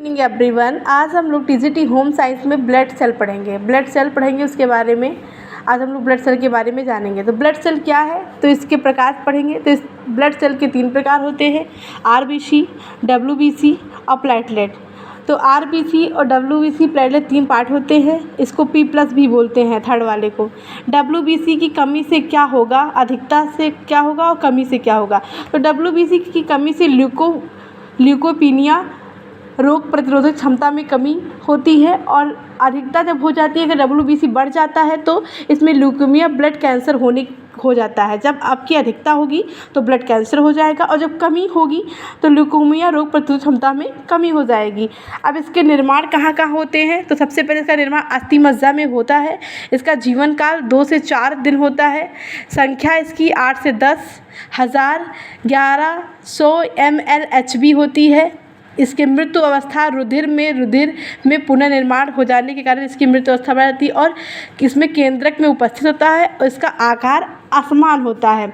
Morning everyone. आज हम लोग टीजीटी होम साइंस में ब्लड सेल पढ़ेंगे उसके बारे में। आज हम लोग ब्लड सेल के बारे में जानेंगे। तो ब्लड सेल क्या है, तो इसके प्रकार पढ़ेंगे। तो इस ब्लड सेल के 3 प्रकार होते हैं, आरबीसी, डब्ल्यूबीसी और प्लेटलेट। तो आरबीसी और डब्ल्यूबीसी प्लेटलेट 3 पार्ट होते हैं। इसको P+ भी बोलते हैं, थर्ड वाले को। डब्ल्यूबीसी की कमी से क्या होगा, अधिकता से क्या होगा और कमी से क्या होगा। तो डब्ल्यूबीसी की कमी से ल्यूकोपीनिया, रोग प्रतिरोधक क्षमता में कमी होती है। और अधिकता जब हो जाती है, अगर डब्ल्यूबीसी बढ़ जाता है तो इसमें ल्यूकेमिया, ब्लड कैंसर हो जाता है। जब आपकी अधिकता होगी तो ब्लड कैंसर हो जाएगा, और जब कमी होगी तो ल्यूकेमिया, रोग प्रतिरोधक क्षमता में कमी हो जाएगी। अब इसके निर्माण कहाँ कहाँ होते हैं, तो सबसे पहले इसका निर्माण अस्थि मज्जा में होता है। इसका जीवन काल 2 से 4 दिन होता है। संख्या इसकी 8 से 10, 1000, 1100 ml HB होती है। इसकी मृत्यु अवस्था रुधिर में पुनर्निर्माण हो जाने के कारण इसकी मृत्यु अवस्था बढ़ जाती है, और इसमें केंद्रक में उपस्थित होता है और इसका आकार असमान होता है।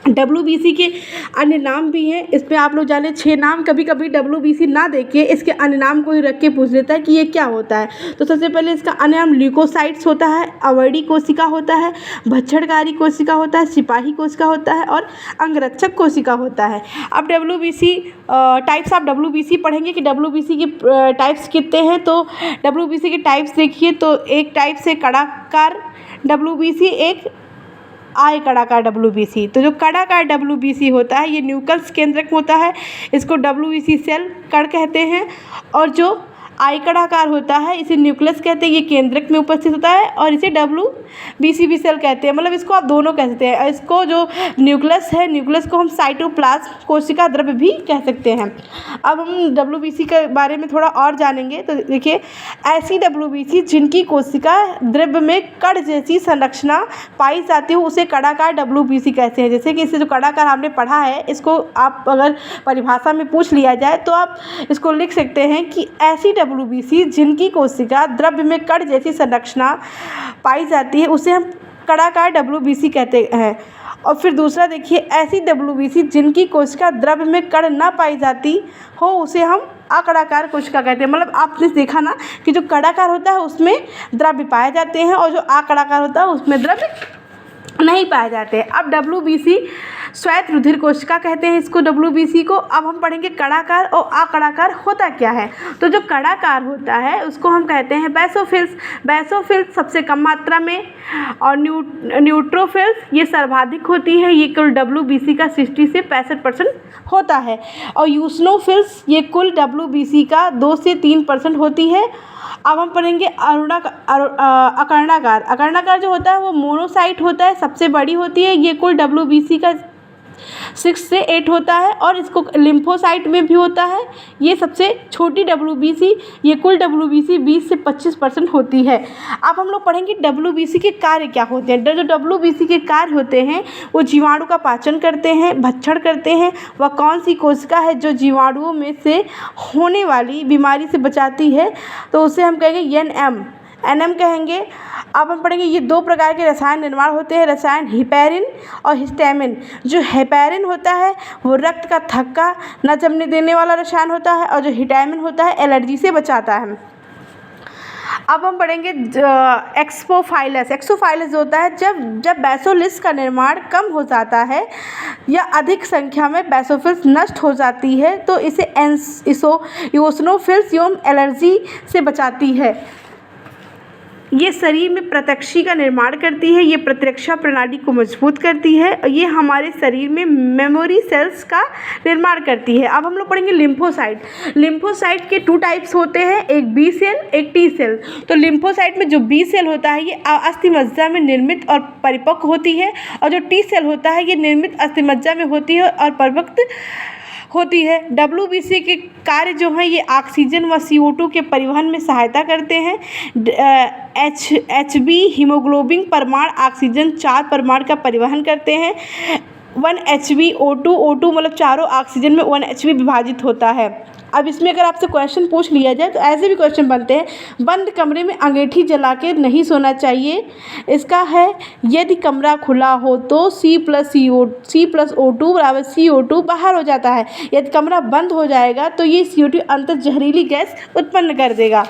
डब्ल्यूबीसी के अन्य नाम भी हैं, इसमें आप लोग जाने 6 नाम। कभी कभी डब्ल्यूबीसी ना देके इसके अन्य नाम को ही रख के पूछ लेता है कि ये क्या होता है। तो सबसे पहले इसका अन्य नाम ल्यूकोसाइट्स होता है, अवर्डी कोशिका होता है, भक्षणकारी कोशिका होता है, सिपाही कोशिका होता है और अंगरक्षक कोशिका होता है। अब डब्ल्यूबीसी टाइप्स ऑफ डब्ल्यूबीसी पढ़ेंगे कि डब्ल्यूबीसी के टाइप्स कितने हैं। तो डब्ल्यूबीसी के टाइप्स देखिए, तो एक टाइप से कड़ाकार डब्ल्यूबीसी, एक आयताकार डब्ल्यूबीसी। तो जो कड़ाकार डब्ल्यूबीसी होता है ये न्यूक्लियस केंद्रक होता है, इसको डब्ल्यूबीसी सेल कण कहते हैं। और जो आयताकार होता है इसे न्यूक्लियस कहते हैं, ये केंद्रक में उपस्थित होता है, और इसे डब्ल्यूबीसी भी सेल कहते हैं। मतलब इसको आप दोनों कह सकते हैं। इसको जो न्यूक्लियस है, न्यूक्लियस को हम साइटोप्लाज्म कोशिका द्रव्य भी कह सकते हैं। अब हम डब्ल्यूबीसी के बारे में थोड़ा और जानेंगे। तो देखिए, ऐसी डब्ल्यूबीसी जिनकी कोशिका द्रव्य में कण जैसी संरचना पाई जाती है उसे कड़ाकार डब्ल्यूबीसी कहते हैं। जैसे कि इससे जो कड़ाकार हमने पढ़ा है, इसको आप अगर परिभाषा में पूछ लिया जाए तो आप इसको लिख सकते हैं कि ऐसी डब्ल्यूबीसी जिनकी कोशिका द्रव्य में कण जैसी संरचना पाई जाती है उसे हम कड़ाकार डब्ल्यूबीसी कहते हैं। और फिर दूसरा देखिए, ऐसी डब्ल्यूबीसी जिनकी कोशिका द्रव्य में कण ना पाई जाती हो उसे हम अकड़ाकार कोशिका कहते हैं। मतलब आपने देखा ना कि जो कड़ाकार होता है उसमें द्रव्य पाए जाते हैं, और जो अकड़ाकार होता है उसमें द्रव्य नहीं पाए जाते। अब डब्ल्यूबीसी श्वेत रुधिर कोशिका कहते हैं इसको, डब्ल्यूबीसी को। अब हम पढ़ेंगे कड़ाकार और अकड़ाकार होता क्या है। तो जो कड़ाकार होता है उसको हम कहते हैं बैसोफिल्स सबसे कम मात्रा में, और न्यूट्रोफिल्स ये सर्वाधिक होती है, ये कुल डब्ल्यूबीसी का 60 से 65% होता है। और यूसनोफिल्स ये कुल डब्ल्यूबीसी का 2 से 3% होती है। अब हम पढ़ेंगे अकर्णाकार जो होता है वो मोनोसाइट होता है, सबसे बड़ी होती है, ये कुल डब्ल्यूबीसी का 6 से 8 होता है। और इसको लिम्फोसाइट में भी होता है, ये सबसे छोटी डब्ल्यूबीसी, ये कुल डब्ल्यूबीसी 20 से 25% होती है। अब हम लोग पढ़ेंगे डब्ल्यूबीसी के कार्य क्या होते हैं। जो डब्ल्यूबीसी के कार्य होते हैं वो जीवाणु का पाचन करते हैं, भक्षण करते हैं। वह कौन सी कोशिका है जो जीवाणुओं में से होने वाली बीमारी से बचाती है, तो उसे हम कहेंगे NM कहेंगे। अब हम पढ़ेंगे ये 2 प्रकार के रसायन निर्माण होते हैं, रसायन हिपैरिन और हिस्टामिन। जो हिपैरिन होता है वो रक्त का थक्का न जमने देने वाला रसायन होता है, और जो हिस्टामिन होता है एलर्जी से बचाता है। अब हम पढ़ेंगे एक्सोफाइलस होता है जब बैसोलिस का निर्माण कम हो जाता है या अधिक संख्या में बैसोफिल्स नष्ट हो जाती है तो इसे ईओसिनोफिल्स एवं एलर्जी से बचाती है। ये शरीर में प्रतिरक्षी का निर्माण करती है, ये प्रतिरक्षा प्रणाली को मजबूत करती है, और ये हमारे शरीर में मेमोरी सेल्स का निर्माण करती है। अब हम लोग पढ़ेंगे लिम्फोसाइट के 2 टाइप्स होते हैं, एक बी सेल एक टी सेल। तो लिम्फोसाइट में जो बी सेल होता है ये अस्थि मज्जा में निर्मित और परिपक्व होती है, और जो टी सेल होता है ये निर्मित अस्थि मज्जा में होती है और परिपक्व होती है। डब्ल्यूबीसी के कार्य जो हैं ये ऑक्सीजन व CO2 के परिवहन में सहायता करते हैं। HB हीमोग्लोबिन परमाणु ऑक्सीजन 4 परमाणु का परिवहन करते हैं। 1 HB O2 मतलब चारों ऑक्सीजन में 1 HB विभाजित होता है। अब इसमें अगर आपसे क्वेश्चन पूछ लिया जाए तो ऐसे भी क्वेश्चन बनते हैं, बंद कमरे में अंगीठी जला के नहीं सोना चाहिए। इसका है, यदि कमरा खुला हो तो C+O2 बराबर CO2 बाहर हो जाता है। यदि कमरा बंद हो जाएगा तो ये CO2 अंदर जहरीली गैस उत्पन्न कर देगा।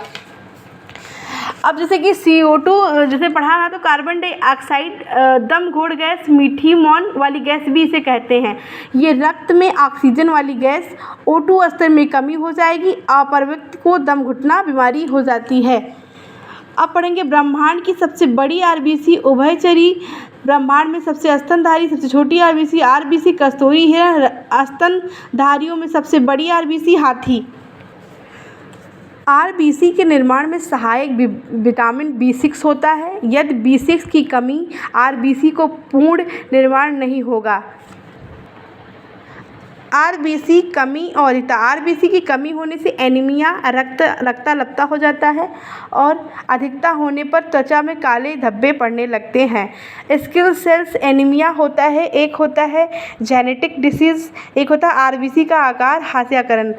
अब जैसे कि CO2 जैसे पढ़ा है तो कार्बन डाइऑक्साइड दम घोड़ गैस, मीठी मौन वाली गैस भी इसे कहते हैं। ये रक्त में ऑक्सीजन वाली गैस, O2 स्तर में कमी हो जाएगी, अपर व्यक्ति को दम घुटना बीमारी हो जाती है। अब पढ़ेंगे ब्रह्मांड की सबसे बड़ी RBC उभयचरी, ब्रह्मांड में सबसे स्तनधारी सबसे छोटी RBC कस्तूरी हिरण, स्तनधारियों में सबसे बड़ी RBC हाथी। RBC के निर्माण में सहायक विटामिन B6 होता है। यदि B6 की कमी RBC को पूर्ण निर्माण नहीं होगा। RBC कमी और RBC की कमी होने से एनीमिया, रक्ताल्पता हो जाता है और अधिकता होने पर त्वचा में काले धब्बे पड़ने लगते हैं। स्किल सेल्स एनीमिया होता है, एक होता है जेनेटिक डिसीज़, एक होता है RBC का आकार हास्याकरण।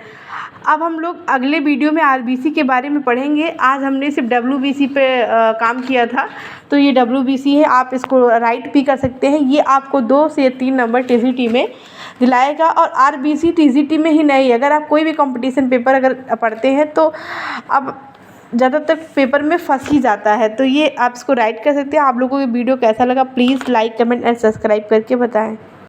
अब हम लोग अगले वीडियो में RBC के बारे में पढ़ेंगे। आज हमने सिर्फ WBC पे काम किया था, तो ये WBC है, आप इसको राइट भी कर सकते हैं। ये आपको 2 से 3 नंबर TCT में दिलाएगा। और RBC TCT में ही नहीं, अगर आप कोई भी कंपटीशन पेपर अगर पढ़ते हैं तो अब ज़्यादातर पेपर में फंस ही जाता है। तो ये आप इसको राइट कर सकते हैं। आप लोगों को वीडियो कैसा लगा please like, comment and subscribe करके बताएं।